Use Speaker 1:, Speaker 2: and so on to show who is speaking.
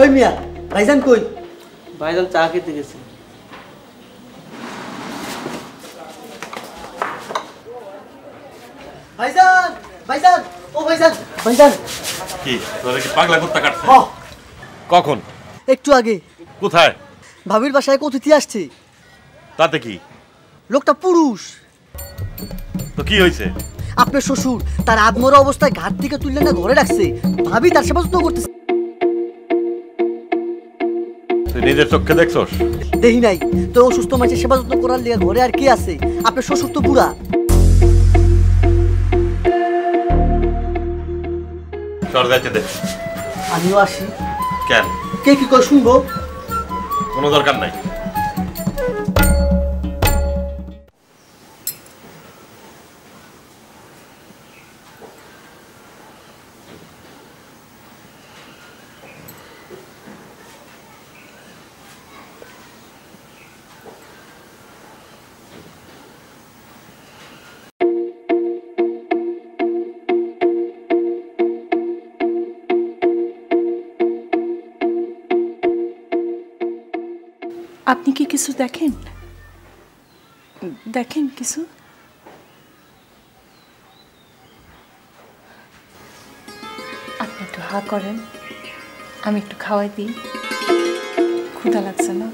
Speaker 1: ওই মিয়া ভাইজান কই?
Speaker 2: ভাইজান চা খেতে গেছে।
Speaker 1: ভাইজান ভাইজান ও ভাইজান ভাইজান।
Speaker 3: কি তোরে কি পাগলা কুত্তা কাটছে? কখন?
Speaker 1: একটু আগে।
Speaker 3: কোথায়?
Speaker 1: ভাবির বাসায় অতিথি আসছে।
Speaker 3: তাতে কি?
Speaker 1: লোকটা পুরুষ।
Speaker 3: তো কি হয়েছে?
Speaker 1: আপনার শ্বশুর তার আদমরা অবস্থায় ঘাট থেকে তুললে না ঘরে রাখছে। ভাবি তার সেবা যত্ন করতেছে।
Speaker 3: তুই নিজের চোখে দেখছস?
Speaker 1: দেখি নাই তো। অসুস্থ মানুষের সেবা যত্ন করার লিগে ঘরে আর কে আছে? আপনার শ্বশুর তো বুড়া।
Speaker 3: চল যাইতে দে।
Speaker 1: আমিও আসি।
Speaker 3: কেন?
Speaker 1: কে কি করে শুনবো?
Speaker 3: কোনো দরকার নাই।
Speaker 4: আপনি কি কিছু দেখেন? দেখেন কিছু? আপনি একটু হা করেন, আমি একটু খাওয়াই দিই। ক্ষুধা লাগছে না?